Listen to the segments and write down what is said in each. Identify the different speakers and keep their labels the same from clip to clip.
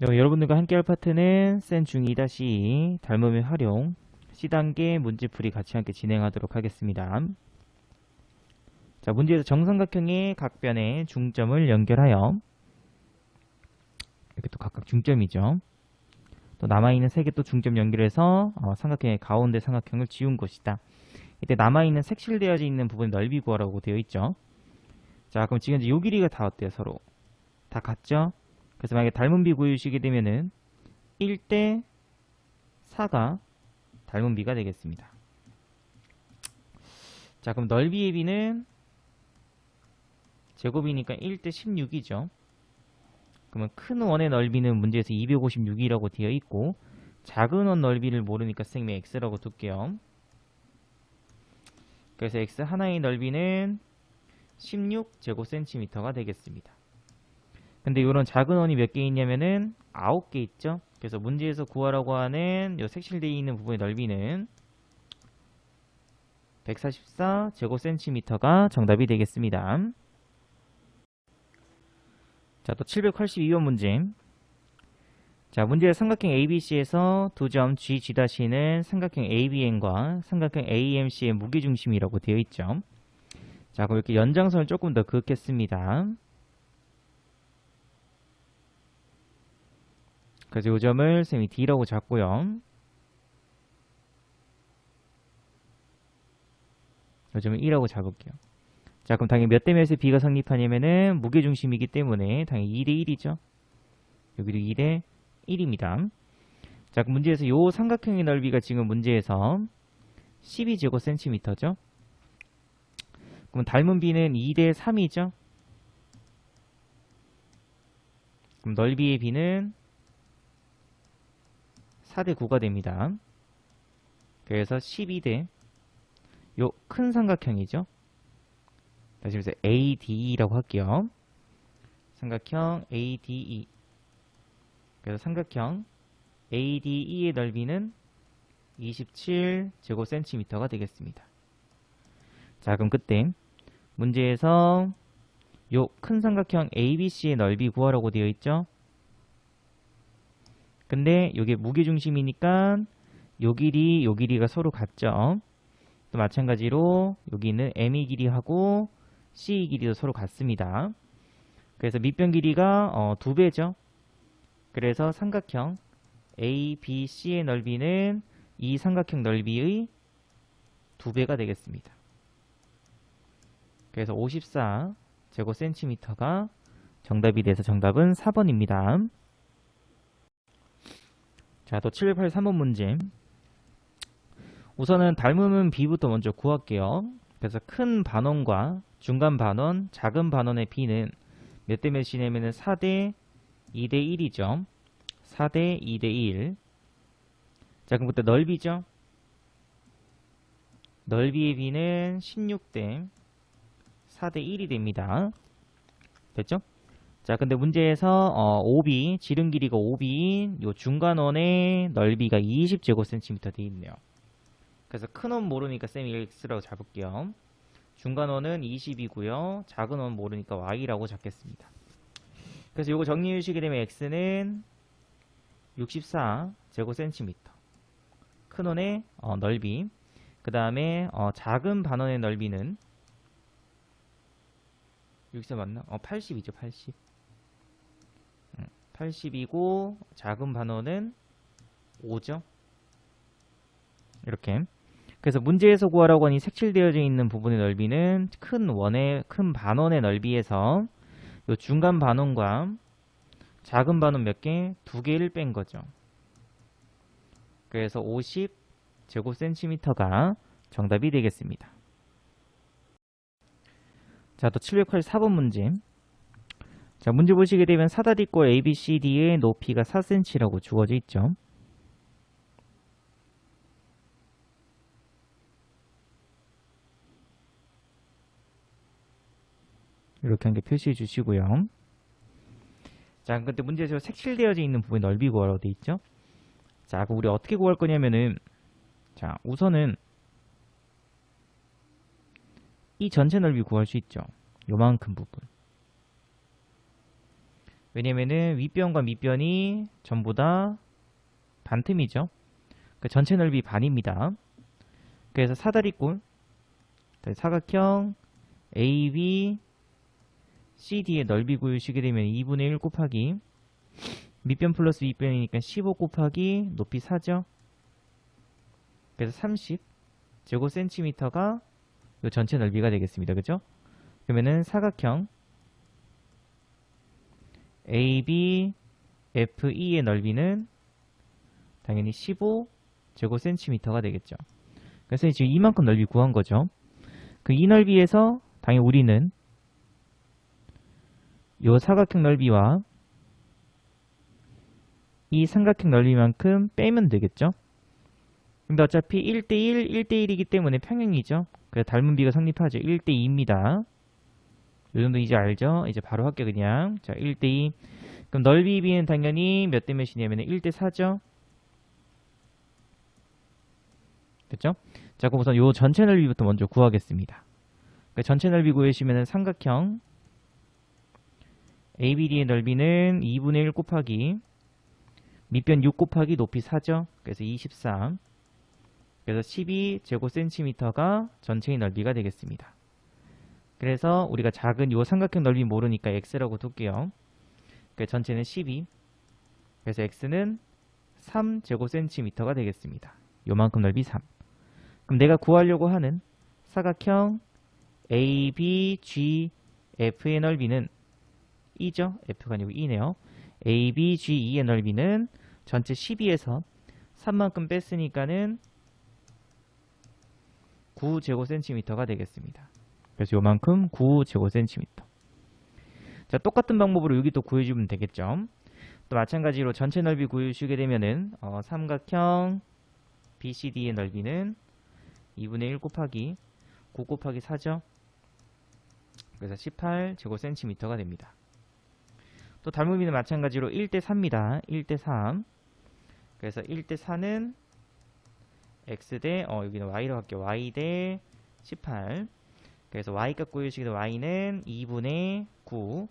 Speaker 1: 네, 여러분들과 함께 할 파트는 센 중2-2 닮음의 활용 C단계 문제풀이 같이 함께 진행하도록 하겠습니다. 자, 문제에서 정삼각형의 각 변에 중점을 연결하여 이렇게 또 각각 중점이죠. 또 남아있는 세 개 또 중점 연결해서 삼각형의 가운데 삼각형을 지운 것이다. 이때 남아있는 색칠되어져 있는 부분 넓이 구하라고 되어 있죠. 자, 그럼 지금 이제 요 길이가 다 어때요? 서로 다 같죠? 그래서 만약에 닮은 비 구해주시게 되면은 1대 4가 닮은 비가 되겠습니다. 자, 그럼 넓이의 비는 제곱이니까 1대 16이죠. 그러면 큰 원의 넓이는 문제에서 256이라고 되어 있고 작은 원 넓이를 모르니까 선생님이 x라고 둘게요. 그래서 x 하나의 넓이는 16제곱센티미터가 되겠습니다. 근데 이런 작은 원이 몇 개 있냐면은 9개 있죠. 그래서 문제에서 구하라고 하는 이 색칠되어 있는 부분의 넓이는 144제곱센티미터가 정답이 되겠습니다. 자, 또 782번 문제. 자, 문제의 삼각형 ABC에서 두 점 G, G'는 삼각형 ABN과 삼각형 AMC의 무게중심이라고 되어 있죠. 자, 그럼 이렇게 연장선을 조금 더 그을겠습니다. 그래서 이 점을 쌤이 D라고 잡고요. 이 점을 E라고 잡을게요. 자, 그럼 당연히 몇 대 몇의 B가 성립하냐면은 무게중심이기 때문에 당연히 2대 1이죠. 여기도 2대 1입니다. 자, 그럼 문제에서 이 삼각형의 넓이가 지금 문제에서 12제곱센티미터죠. 그럼 닮은 B는 2대 3이죠. 그럼 넓이의 B는 4대 9가 됩니다. 그래서 12대 요 큰 삼각형이죠. 다시 해서 ADE라고 할게요. 삼각형 ADE. 그래서 삼각형 ADE의 넓이는 27제곱센티미터가 되겠습니다. 자, 그럼 그때 문제에서 요 큰 삼각형 ABC의 넓이 구하라고 되어 있죠. 근데 요게 무게중심이니까 요 길이가 서로 같죠. 또 마찬가지로 여기는 M의 길이하고 C의 길이도 서로 같습니다. 그래서 밑변 길이가 2배죠. 그래서 삼각형 ABC의 넓이는 이 삼각형 넓이의 2배가 되겠습니다. 그래서 54제곱센티미터가 정답이 돼서 정답은 4번입니다. 자, 또 783번 문제. 우선은 닮음은 B부터 먼저 구할게요. 그래서 큰 반원과 중간 반원, 작은 반원의 B는 몇 대 몇이냐면 4대 2대 1이죠. 4대 2대 1. 자, 그럼 그때 넓이죠. 넓이의 B는 16대 4대 1이 됩니다. 됐죠? 자, 근데 문제에서 OB, 지름 길이가 OB인 요 중간원의 넓이가 20제곱센티미터 되어 있네요. 그래서 큰 원 모르니까 쌤이 X라고 잡을게요. 중간원은 20이고요. 작은 원 모르니까 Y라고 잡겠습니다. 그래서 요거 정리해 주시게 되면 X는 64제곱센티미터. 큰 원의 넓이. 그 다음에 작은 반원의 넓이는 64 맞나? 80이죠. 80. 80이고 작은 반원은 5죠. 이렇게. 그래서 문제에서 구하라고 하니 색칠되어져 있는 부분의 넓이는 큰 반원의 넓이에서 요 중간 반원과 작은 반원 몇 개? 2개를 뺀 거죠. 그래서 50제곱센티미터가 정답이 되겠습니다. 자, 또 784번 문제. 자, 문제 보시게 되면 사다리꼴 ABCD의 높이가 4cm라고 주어져 있죠. 이렇게 한 개 표시해 주시고요. 자, 근데 문제에서 색칠되어져 있는 부분의 넓이 구하라고 되어 있죠. 자, 그럼 우리 어떻게 구할 거냐면은, 자, 우선은 이 전체 넓이 구할 수 있죠. 요만큼 부분. 왜냐면은 윗변과 밑변이 전부 다 반틈이죠. 그 전체 넓이 반입니다. 그래서 사다리꼴, 사각형 AB, CD의 넓이 구해주시게 되면 2분의 1 곱하기 밑변 플러스 윗변이니까 15 곱하기 높이 4죠. 그래서 30 제곱센티미터가 이 전체 넓이가 되겠습니다. 그죠? 그러면은 사각형 AB, FE의 넓이는 당연히 15 제곱센티미터가 되겠죠. 그래서 지금 이만큼 넓이 구한 거죠. 그 이 넓이에서 당연히 우리는 이 사각형 넓이와 이 삼각형 넓이만큼 빼면 되겠죠. 근데 어차피 1대1, 1대1이기 때문에 평행이죠. 그래서 닮은 비가 성립하죠. 1대2입니다. 이 정도 이제 알죠? 이제 바로 할게 그냥. 자, 1대2. 그럼 넓이 비는 당연히 몇 대 몇이냐면 1대4죠. 됐죠? 자, 그럼 우선 요 전체 넓이부터 먼저 구하겠습니다. 그러니까 전체 넓이 구해주시면 삼각형 ABD의 넓이는 2분의 1 곱하기 밑변 6 곱하기 높이 4죠. 그래서 23. 그래서 12 제곱센티미터가 전체의 넓이가 되겠습니다. 그래서 우리가 작은 요 삼각형 넓이 모르니까 x라고 둘게요. 그래서 전체는 12. 그래서 x는 3 제곱센티미터가 되겠습니다. 요만큼 넓이 3. 그럼 내가 구하려고 하는 사각형 ABGF의 넓이는 2죠. F가 아니고 2네요. ABGE의 넓이는 전체 12에서 3만큼 뺐으니까는 9제곱센티미터가 되겠습니다. 그래서 요만큼 9제곱센티미터. 자, 똑같은 방법으로 여기 또 구해주면 되겠죠. 또 마찬가지로 전체 넓이 구해주시게 되면은 삼각형 BCD의 넓이는 2분의 1 곱하기 9 곱하기 4죠. 그래서 18제곱센티미터가 됩니다. 또 닮음비는 마찬가지로 1대4입니다. 1대3. 그래서 1대4는 x 대 여기는 y로 할게요. y 대 18. 그래서 y값 구해주시게 되면 y는 2분의 9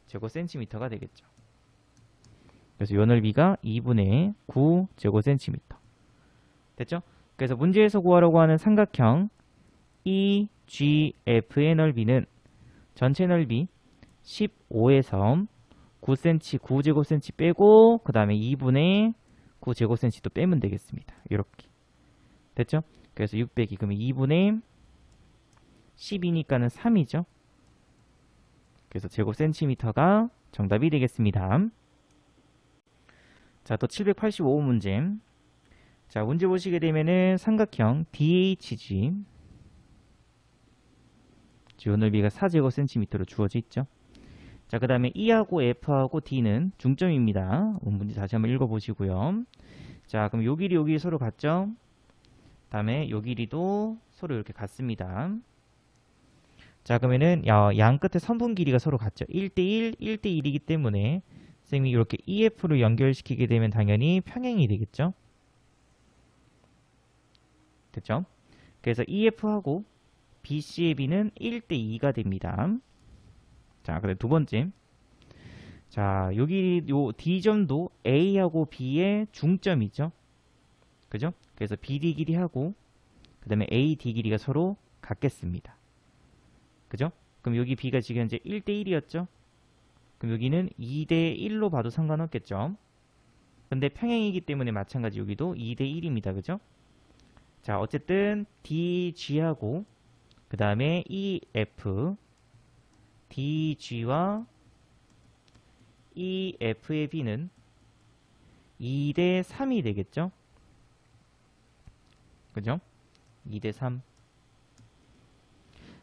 Speaker 1: 제곱센티미터가 되겠죠. 그래서 요 넓이가 2분의 9 제곱센티미터. 됐죠? 그래서 문제에서 구하려고 하는 삼각형 EGF의 넓이는 전체 넓이 15에서 9cm, 9제곱cm 빼고 그 다음에 2분의 9제곱cm 또 빼면 되겠습니다. 이렇게. 됐죠? 그래서 600이 그러면 2분의 10이니까는 3이죠. 그래서 제곱센티미터가 정답이 되겠습니다. 자, 또 785문제. 자, 문제 보시게 되면은 삼각형 DHG 요 넓이가 4제곱센티미터로 주어져 있죠. 자, 그 다음에 E하고 F하고 D는 중점입니다. 문제 다시 한번 읽어보시고요. 자, 그럼 요 길이 요 길이 서로 같죠? 다음에 요 길이도 서로 이렇게 같습니다. 자, 그러면은 양 끝에 선분 길이가 서로 같죠. 1대1, 1대1이기 때문에 선생님이 이렇게 EF로 연결시키게 되면 당연히 평행이 되겠죠. 됐죠? 그래서 EF하고 BC의 B는 1대2가 됩니다. 자, 그다음 두 번째. 자, 여기 요 D점도 A하고 B의 중점이죠. 그죠? 그래서 BD 길이하고 그 다음에 AD 길이가 서로 같겠습니다. 그죠? 그럼 여기 B가 지금 현재 1대1이었죠? 그럼 여기는 2대1로 봐도 상관없겠죠? 근데 평행이기 때문에 마찬가지 여기도 2대1입니다. 그죠? 자, 어쨌든 DG하고 그 다음에 EF DG와 EF의 B는 2대3이 되겠죠? 그죠? 2대3.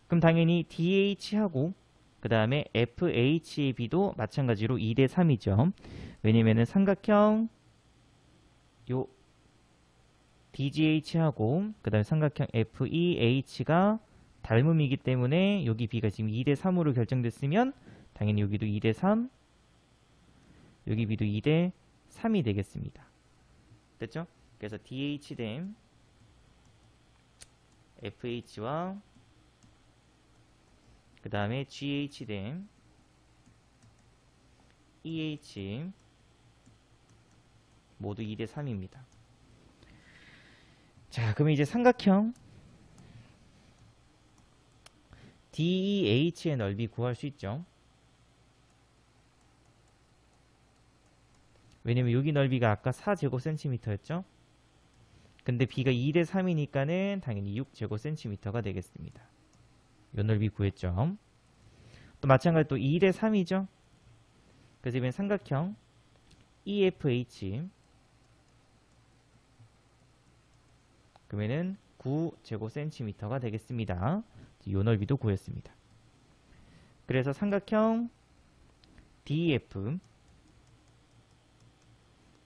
Speaker 1: 그럼 당연히 DH하고 그 다음에 FH의 B도 마찬가지로 2대3이죠. 왜냐면은 삼각형 요 DGH하고 그 다음에 삼각형 FEH가 닮음이기 때문에 여기 B가 지금 2대3으로 결정됐으면 당연히 여기도 2대3 여기 B도 2대3이 되겠습니다. 됐죠? 그래서 DH 대 FH와 그 다음에 GH 대 EH 모두 2대 3입니다. 자, 그럼 이제 삼각형 DEH의 넓이 구할 수 있죠. 왜냐면 여기 넓이가 아까 4제곱cm였죠. 근데 B가 2대 3이니까는 당연히 6제곱cm가 되겠습니다. 요 넓이 구했죠. 또 마찬가지로 또 2대 3이죠. 그래서 이번 삼각형 EFH 그러면은 9제곱cm가 되겠습니다. 요 넓이도 구했습니다. 그래서 삼각형 DEF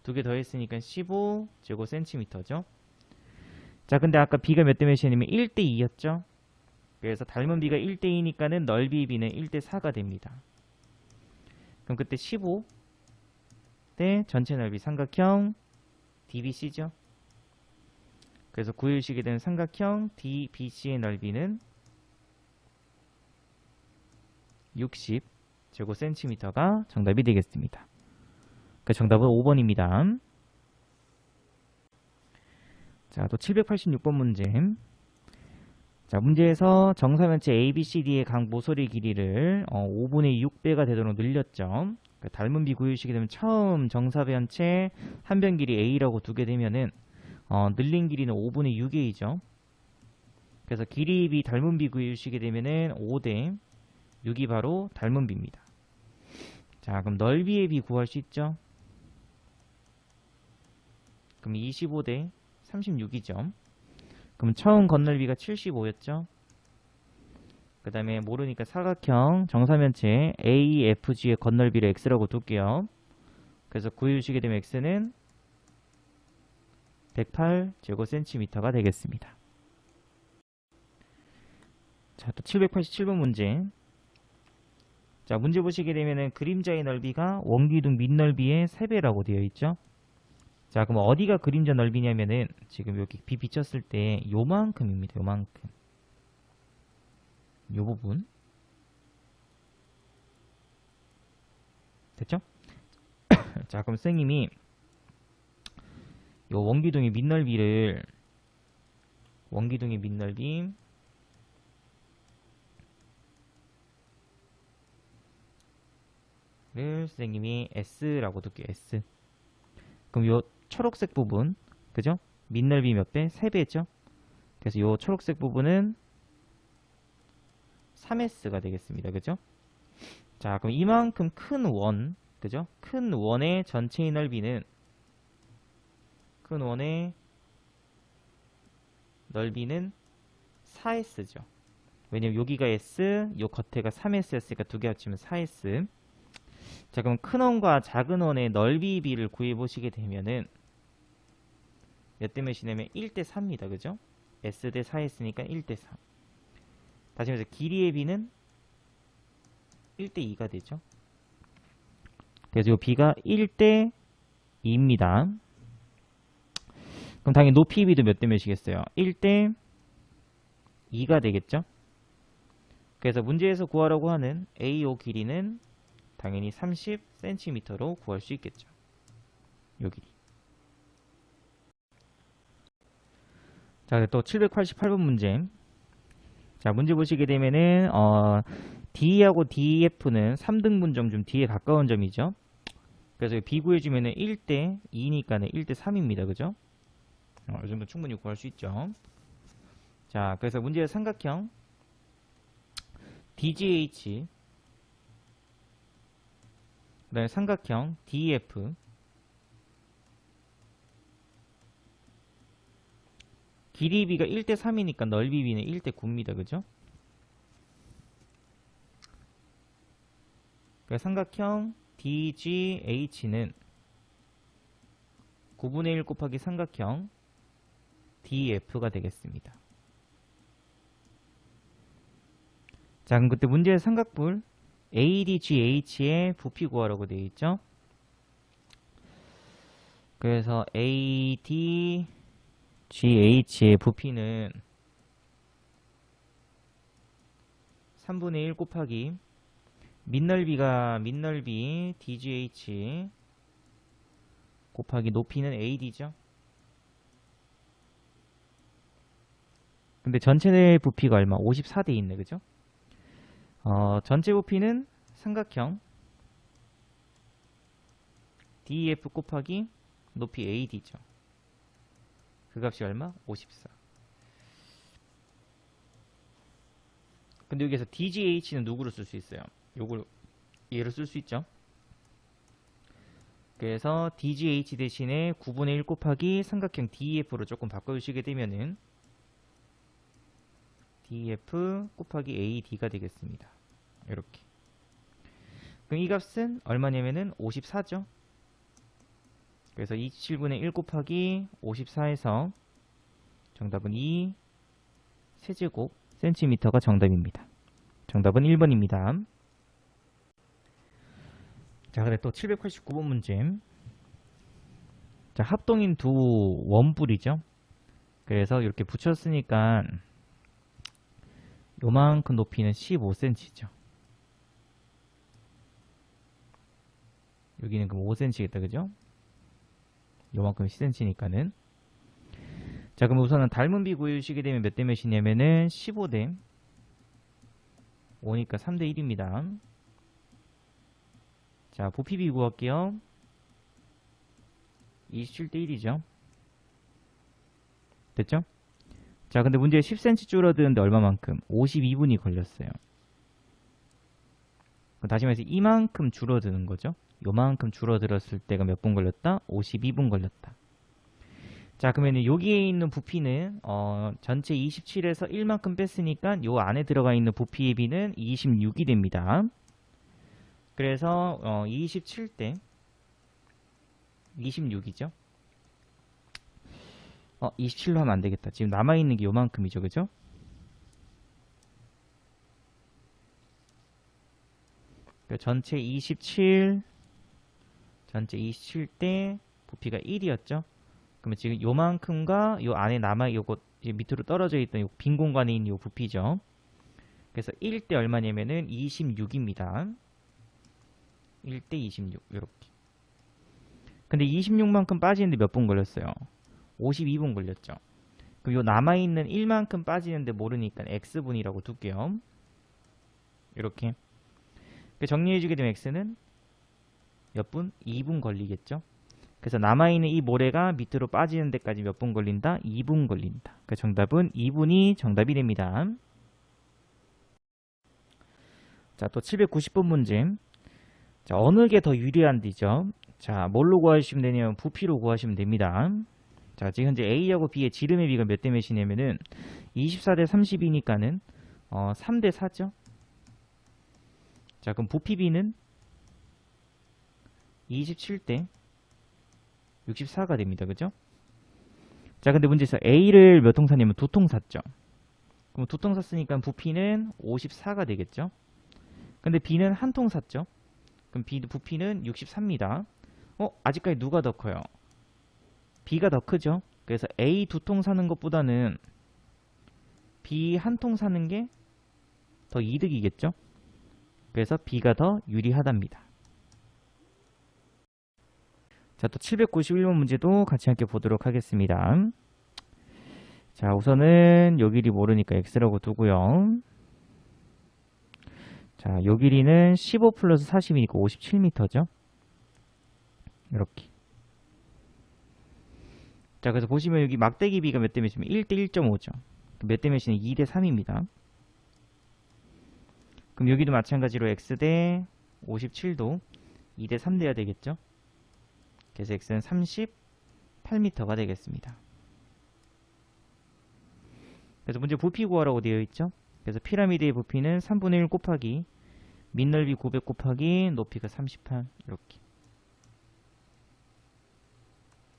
Speaker 1: 두 개 더했으니까 15제곱cm죠. 자, 근데 아까 B가 몇 대 몇이냐면 1대 2였죠. 그래서 닮은 B가 1대 2니까는 넓이 B는 1대 4가 됩니다. 그럼 그때 15 대 전체 넓이 삼각형 DBC죠. 그래서 구해주시게 되는 삼각형 DBC의 넓이는 60제곱cm가 정답이 되겠습니다. 그 정답은 5번입니다. 자, 또 786번 문제. 자, 문제에서 정사면체 ABCD의 각 모서리 길이를 5분의 6배가 되도록 늘렸죠. 그러니까 닮은 B 구해주시게 되면 처음 정사면체 한 변 길이 A라고 두게 되면은 늘린 길이는 5분의 6A죠. 그래서 길이 B 닮은 B 구해주시게 되면은 5대 6이 바로 닮은 B입니다. 자, 그럼 넓이의 B 구할 수 있죠. 그럼 25대 36이죠. 그럼 처음 건널비가 75였죠. 그 다음에 모르니까 사각형 정사면체 AFG의 건널비를 X라고 둘게요. 그래서 구해주시게 되면 X는 108제곱cm가 되겠습니다. 자, 또 787번 문제. 자, 문제 보시게 되면은 그림자의 넓이가 원기둥 밑넓이의 3배라고 되어 있죠. 자, 그럼 어디가 그림자 넓이냐면은 지금 여기 B 비쳤을 때 요만큼입니다. 요만큼. 요 부분. 됐죠? 자, 그럼 선생님이 요 원기둥의 밑넓이를 선생님이 S라고 둘게요. S. 그럼 요 초록색 부분, 그죠? 밑넓이 몇 배? 3배죠? 그래서 요 초록색 부분은 3S가 되겠습니다. 그죠? 자, 그럼 이만큼 큰 원, 그죠? 큰 원의 전체의 넓이는 큰 원의 넓이는 4S죠. 왜냐면 여기가 S, 요 겉에가 3S였으니까 두 개 합치면 4S. 자, 그럼 큰 원과 작은 원의 넓이 비를 구해보시게 되면은 몇 대 몇이냐면 1대 4입니다. 그죠? S 대 4S니까 1대 4. 다시 말해서 길이의 B는 1대 2가 되죠. 그래서 이 B가 1대 2입니다. 그럼 당연히 높이 B도 몇 대 몇이겠어요? 1대 2가 되겠죠. 그래서 문제에서 구하라고 하는 AO 길이는 당연히 30cm로 구할 수 있겠죠. 요 길이. 자, 또 788번 문제. 자, 문제 보시게 되면은 D하고 DF는 3등분점 좀 D에 가까운 점이죠. 그래서 B 구해주면은 1대 2니까는 1대 3입니다. 그죠? 이 정도 충분히 구할 수 있죠. 자, 그래서 문제의 삼각형 DGH 그 다음에 삼각형 DF 길이 B가 1대 3이니까 넓이 B는 1대 9입니다. 그죠? 그래서 삼각형 DGH는 9분의 1 곱하기 삼각형 DF가 되겠습니다. 자, 그럼 그때 문제의 삼각뿔 ADGH의 부피 구하라고 되어 있죠. 그래서 ADGH의 부피는 3분의 1 곱하기 밑넓이 DGH 곱하기 높이는 AD죠. 근데 전체 부피가 얼마? 54대 있네, 그죠? 전체 부피는 삼각형 DEF 곱하기 높이 AD죠. 그 값이 얼마? 54. 근데 여기서 DGH는 누구로 쓸 수 있어요? 요걸 얘로 쓸 수 있죠. 그래서 DGH 대신에 9분의 1 곱하기 삼각형 DEF로 조금 바꿔주시게 되면은 DEF 곱하기 AD가 되겠습니다. 이렇게. 그럼 이 값은 얼마냐면은 54죠. 그래서 27분의 1 곱하기 54에서 정답은 2 세제곱 센티미터가 정답입니다. 정답은 1번입니다. 자, 그래 또 789번 문제. 자, 합동인 두 원뿔이죠. 그래서 이렇게 붙였으니까 요만큼 높이는 15cm죠. 여기는 그럼 5cm겠다, 그죠? 요만큼 10cm니까는. 자, 그럼 우선은 닮은 비 구해주시게 되면 몇 대 몇이냐면은 15대 5니까 3대 1입니다. 자, 부피 비 구할게요. 27대 1이죠. 됐죠? 자, 근데 문제에 10cm 줄어드는데 얼마만큼? 52분이 걸렸어요. 다시 말해서 이만큼 줄어드는 거죠. 요만큼 줄어들었을 때가 몇 분 걸렸다? 52분 걸렸다. 자, 그러면 여기에 있는 부피는 전체 27에서 1만큼 뺐으니까 요 안에 들어가 있는 부피의 비는 26이 됩니다. 그래서 27대 26이죠. 27로 하면 안 되겠다. 지금 남아있는 게 요만큼이죠, 그죠? 전체 27대 부피가 1이었죠. 그러면 지금 요만큼과 요 안에 요거 밑으로 떨어져 있던 요 빈 공간에 있는 요 부피죠. 그래서 1대 얼마냐면은 26입니다. 1대 26 요렇게. 근데 26만큼 빠지는데 몇 분 걸렸어요? 52분 걸렸죠. 그럼 요 남아있는 1만큼 빠지는데 모르니까 x분이라고 둘게요. 이렇게. 정리해주게 되면 x는 몇 분? 2분 걸리겠죠. 그래서 남아있는 이 모래가 밑으로 빠지는 데까지 몇 분 걸린다? 2분 걸린다. 그 정답은 2분이 정답이 됩니다. 자, 또 790번 문제. 자, 어느 게 더 유리한지죠? 자, 뭘로 구하시면 되냐면 부피로 구하시면 됩니다. 자, 지금 현재 A하고 B의 지름의 비가 몇 대 몇이냐면은 24대 30이니까는 3대 4죠. 자, 그럼 부피 B는 27대 64가 됩니다. 그죠? 자, 근데 문제에서 A를 몇 통 샀냐면 2통 샀죠. 그럼 2통 샀으니까 부피는 54가 되겠죠. 근데 B는 1통 샀죠. 그럼 부피는 63입니다. 아직까지 누가 더 커요? B가 더 크죠. 그래서 A 2통 사는 것보다는 B 1통 사는 게 더 이득이겠죠. 그래서 B가 더 유리하답니다. 자, 또 791번 문제도 같이 함께 보도록 하겠습니다. 자, 우선은 요 길이 모르니까 x라고 두고요. 자, 요 길이는 15 플러스 40이니까 57m죠. 이렇게. 자, 그래서 보시면 여기 막대기 비가 몇 대 몇이면 1대 1.5죠. 몇 대 몇이는 2대 3입니다. 그럼 여기도 마찬가지로 x 대 57도 2대 3 돼야 되겠죠. 그래서 x는 38m가 되겠습니다. 그래서 문제 부피 구하라고 되어 있죠. 그래서 피라미드의 부피는 3분의 1 곱하기 밑넓이 900 곱하기 높이가 38 이렇게.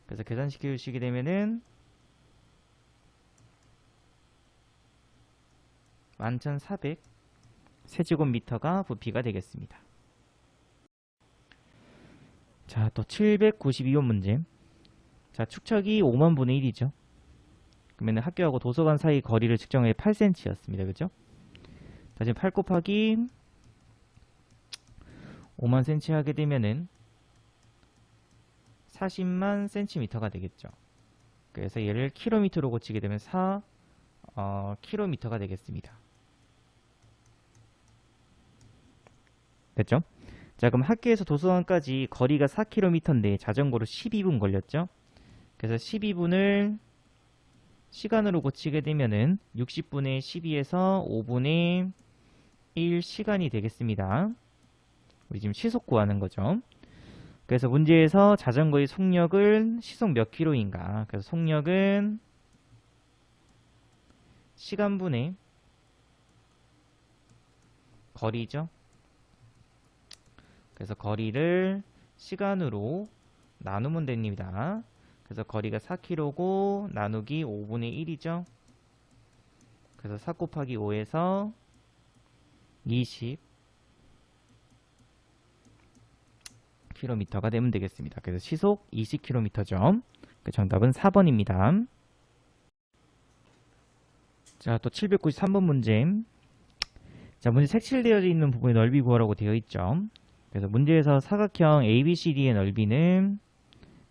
Speaker 1: 그래서 계산시켜 주시게 되면은 11,400 세제곱미터가 부피가 되겠습니다. 자, 또 792번 문제. 자, 축척이 5만 분의 1이죠. 그러면 학교하고 도서관 사이 거리를 측정해 8cm였습니다. 그죠? 자, 지금 8 곱하기 5만 cm 하게 되면은 40만 cm가 되겠죠. 그래서 얘를 킬로미터로 고치게 되면 4km가 되겠습니다. 됐죠? 자, 그럼 학교에서 도서관까지 거리가 4km인데 자전거로 12분 걸렸죠? 그래서 12분을 시간으로 고치게 되면은 60분의 12에서 5분의 1 시간이 되겠습니다. 우리 지금 시속 구하는 거죠. 그래서 문제에서 자전거의 속력은 시속 몇 킬로인가? 그래서 속력은 시간분의 거리죠. 그래서 거리를 시간으로 나누면 됩니다. 그래서 거리가 4km고 나누기 5분의 1이죠. 그래서 4 곱하기 5에서 20km가 되면 되겠습니다. 그래서 시속 20km죠. 그 정답은 4번입니다. 자, 또 793번 문제. 자, 문제 색칠되어 있는 부분의 넓이 구하라고 되어 있죠. 그래서 문제에서 사각형 ABCD의 넓이는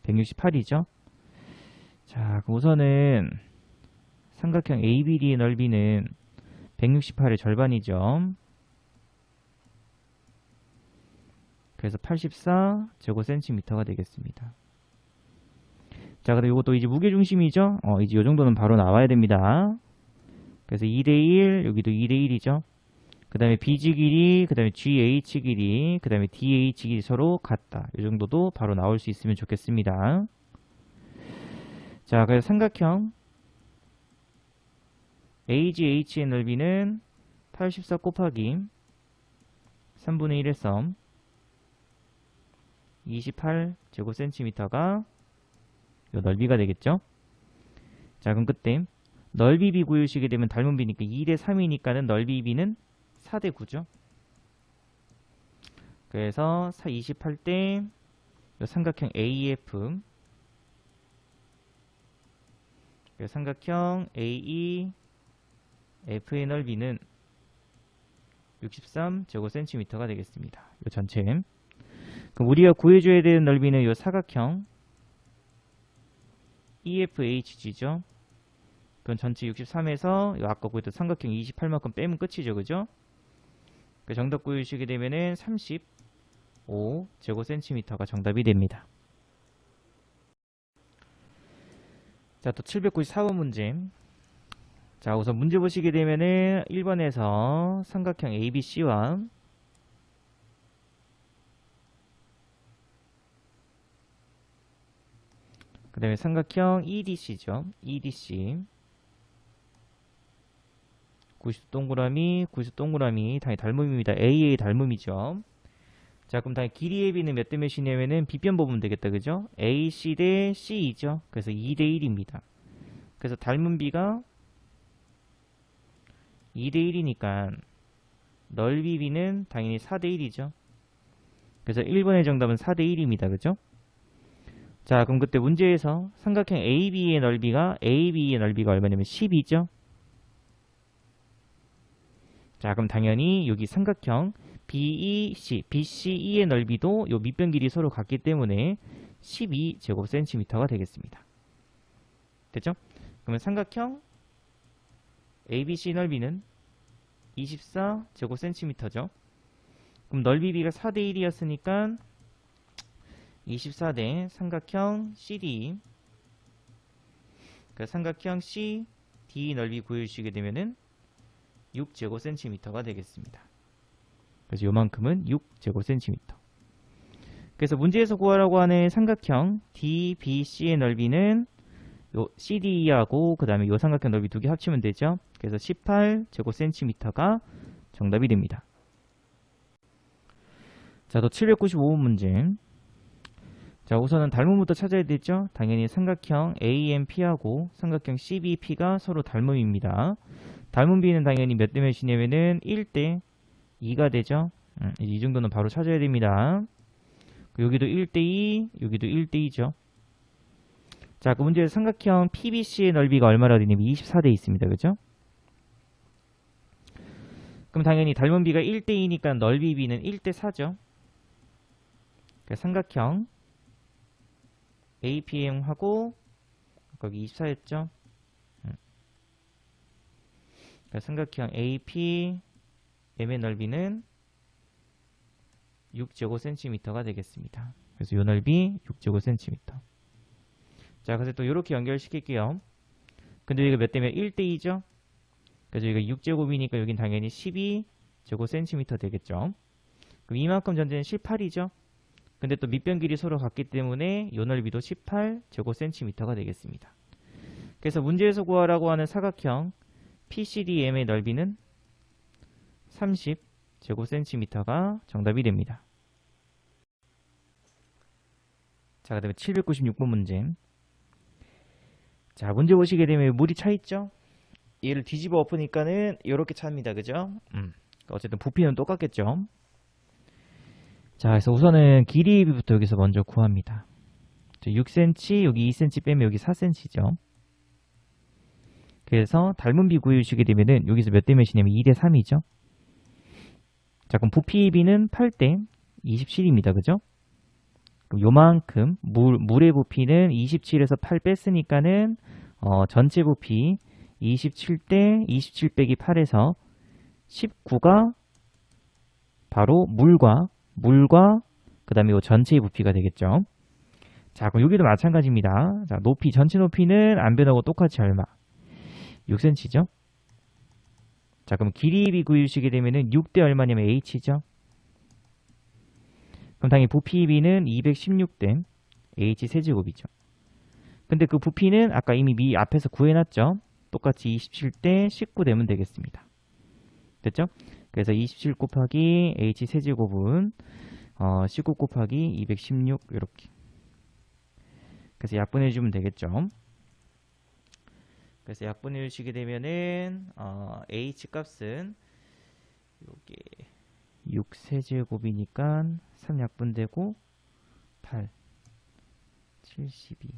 Speaker 1: 168이죠. 자, 그럼 우선은 삼각형 ABD의 넓이는 168의 절반이죠. 그래서 84제곱센티미터가 되겠습니다. 자, 그리고 이것도 이제 무게중심이죠. 이제 이 정도는 바로 나와야 됩니다. 그래서 2대1, 여기도 2대1이죠. 그 다음에 BG 길이, 그 다음에 GH 길이, 그 다음에 DH 길이 서로 같다. 이 정도도 바로 나올 수 있으면 좋겠습니다. 자, 그래서 삼각형 AGH의 넓이는 84 곱하기 3분의 1에서 28제곱센티미터가 이 넓이가 되겠죠. 자, 그럼 그때 넓이 비 구해주시게 되면 닮은 비니까 2대 3이니까는 넓이 비는 4대 9죠. 그래서 28대 삼각형 AF, 삼각형 AEF의 넓이는 63제곱센티미터가 되겠습니다. 이 전체. 그럼 우리가 구해줘야 되는 넓이는 이 사각형 EFHG죠. 그건 전체 63에서 아까 구했던 삼각형 28만큼 빼면 끝이죠. 그죠? 그 정답 구해주시게 되면은 35제곱센티미터가 정답이 됩니다. 자, 또 794번 문제. 자, 우선 문제 보시게 되면은 1번에서 삼각형 ABC와 그 다음에 삼각형 EDC죠. EDC 90도 동그라미, 90도 동그라미 당연히 닮음입니다. AA 닮음이죠. 자, 그럼 당연히 길이의 비는 몇 대 몇이냐면은 빗변 보면 되겠다. 그죠? AC 대 C이죠. 그래서 2대 1입니다. 그래서 닮은 비가 2대 1이니까 넓이 비는 당연히 4대 1이죠. 그래서 1번의 정답은 4대 1입니다. 그죠? 자, 그럼 그때 문제에서 삼각형 AB의 넓이가 얼마냐면 10이죠. 자, 그럼 당연히 여기 삼각형 BEC, BCE의 넓이도 요 밑변 길이 서로 같기 때문에 12제곱센티미터가 되겠습니다. 됐죠? 그러면 삼각형 ABC 넓이는 24제곱센티미터죠. 그럼 넓이 비가 4대 1이었으니까 24대 삼각형 CD, 그 삼각형 CD 넓이 구해주시게 되면은 6제곱센티미터가 되겠습니다. 그래서 요만큼은 6제곱센티미터. 그래서 문제에서 구하라고 하는 삼각형 DBC의 넓이는 요 CDE하고 그 다음에 요 삼각형 넓이 두 개 합치면 되죠. 그래서 18제곱센티미터가 정답이 됩니다. 자, 또 795번 문제. 자, 우선은 닮음부터 찾아야 되죠. 당연히 삼각형 AMP하고 삼각형 CBP가 서로 닮음입니다. 닮은 비는 당연히 몇 대 몇이냐면은 1대 2가 되죠. 이 정도는 바로 찾아야 됩니다. 여기도 1대 2, 여기도 1대 2죠. 자, 그 문제에서 삼각형 PBC의 넓이가 얼마나 되냐면 24대 있습니다. 그죠? 그럼 당연히 닮은 비가 1대 2니까 넓이 비는 1대 4죠. 삼각형 APM하고 거기 24였죠? 삼각형 AP M의 넓이는 6제곱cm가 되겠습니다. 그래서 요 넓이 6제곱cm. 자, 그래서 또 이렇게 연결시킬게요. 근데 여기가 몇 대면 1대2죠? 그래서 여기가 6제곱이니까 여긴 당연히 12제곱cm 되겠죠? 그럼 이만큼 전제는 18이죠? 근데 또 밑변 길이 서로 같기 때문에 요 넓이도 18제곱cm가 되겠습니다. 그래서 문제에서 구하라고 하는 사각형 PCDM의 넓이는 30제곱cm가 정답이 됩니다. 자, 그 다음에 796번 문제. 자, 문제 보시게 되면 물이 차 있죠? 얘를 뒤집어 엎으니까는 이렇게 찹니다. 그죠? 어쨌든 부피는 똑같겠죠? 자, 그래서 우선은 길이부터 여기서 먼저 구합니다. 6cm, 여기 2cm 빼면 여기 4cm죠. 그래서 닮은 비 구해주시게 되면은 여기서 몇 대 몇이냐면 2대 3이죠. 자, 그럼 부피 비는 8대 27입니다. 그죠? 그럼 요만큼 물의 부피는 27에서 8 뺐으니까는 전체 부피 27대 27 빼기 8에서 19가 바로 물과 그 다음에 요 전체의 부피가 되겠죠. 자, 그럼 여기도 마찬가지입니다. 자, 높이, 전체 높이는 안 변하고 똑같이 얼마? 6cm죠. 자, 그럼 길이 비 구해주시게 되면은 6대 얼마냐면 h죠. 그럼 당연히 부피 비는 216대 h 세제곱이죠. 근데 그 부피는 아까 이미 앞에서 구해놨죠. 똑같이 27대 19 되면 되겠습니다. 됐죠? 그래서 27 곱하기 h 세제곱은 19 곱하기 216 이렇게. 그래서 약분해 주면 되겠죠. 그래서 약분해 주시게 되면은 h 값은 요게 6 세제곱이니까 3 약분되고 8 72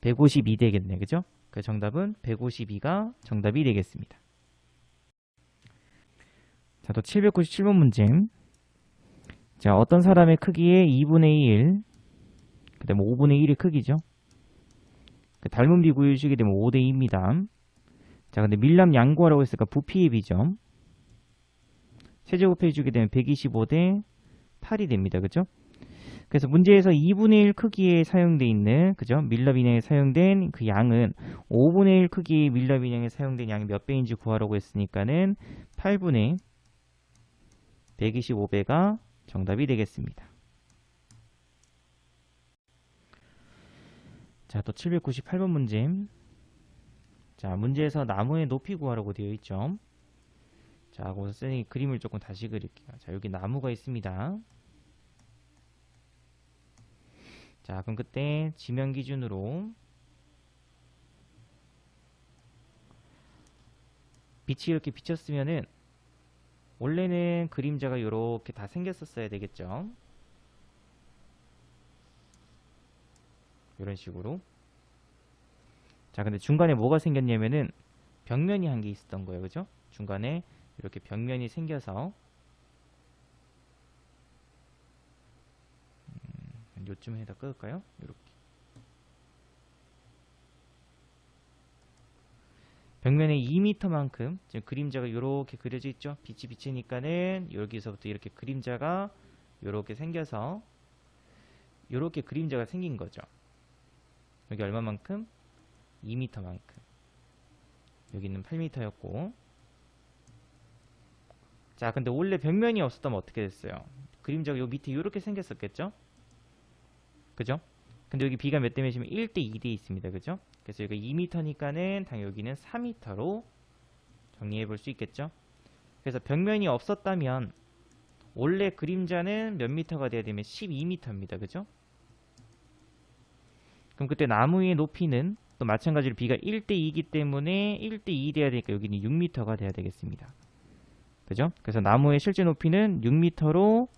Speaker 1: 152 되겠네. 그죠? 그 정답은 152가 정답이 되겠습니다. 자, 또 797번 문제. 자, 어떤 사람의 크기의 2분의 1, 그 다음에 5분의 1의 크기죠. 그 닮은 비 구해주시게 되면 5대 2입니다. 자, 근데 밀람 양구하라고 했으니까 부피의 비죠. 세제곱해 주게 되면 125대 8이 됩니다. 그죠? 그래서 문제에서 2분의 1 크기에 사용되어 있는, 그죠? 밀랍 인형에 사용된 그 양은 5분의 1 크기의 밀랍 인형에 사용된 양이 몇 배인지 구하라고 했으니까는 8분의 125배가 정답이 되겠습니다. 자, 또 798번 문제. 자, 문제에서 나무의 높이 구하라고 되어 있죠. 자, 거기서 쌤이 그림을 조금 다시 그릴게요. 자, 여기 나무가 있습니다. 자, 그럼 그때 지면 기준으로 빛이 이렇게 비쳤으면은 원래는 그림자가 이렇게 다 생겼었어야 되겠죠. 이런 식으로. 자, 근데 중간에 뭐가 생겼냐면은 벽면이 한 개 있었던 거예요. 그죠? 중간에 이렇게 벽면이 생겨서 요쯤에다 끌까요? 이렇게 벽면에 2m만큼 지금 그림자가 이렇게 그려져 있죠. 빛이 비치니까는 여기서부터 이렇게 그림자가 이렇게 생겨서 이렇게 그림자가 생긴 거죠. 여기 얼마만큼? 2m만큼. 여기는 8m였고. 자, 근데 원래 벽면이 없었다면 어떻게 됐어요? 그림자가 요 밑에 이렇게 생겼었겠죠? 그죠? 근데 여기 B가 몇 대 몇이면 1대 2대 있습니다. 그죠? 그래서 여기가 2m니까는 당연히 여기는 4m로 정리해 볼 수 있겠죠? 그래서 벽면이 없었다면 원래 그림자는 몇 미터가 돼야 되면 12m입니다. 그죠? 그럼 그때 나무의 높이는 또 마찬가지로 B가 1대 2이기 때문에 1대 2 돼야 되니까 여기는 6m가 돼야 되겠습니다. 그죠? 그래서 나무의 실제 높이는 6m로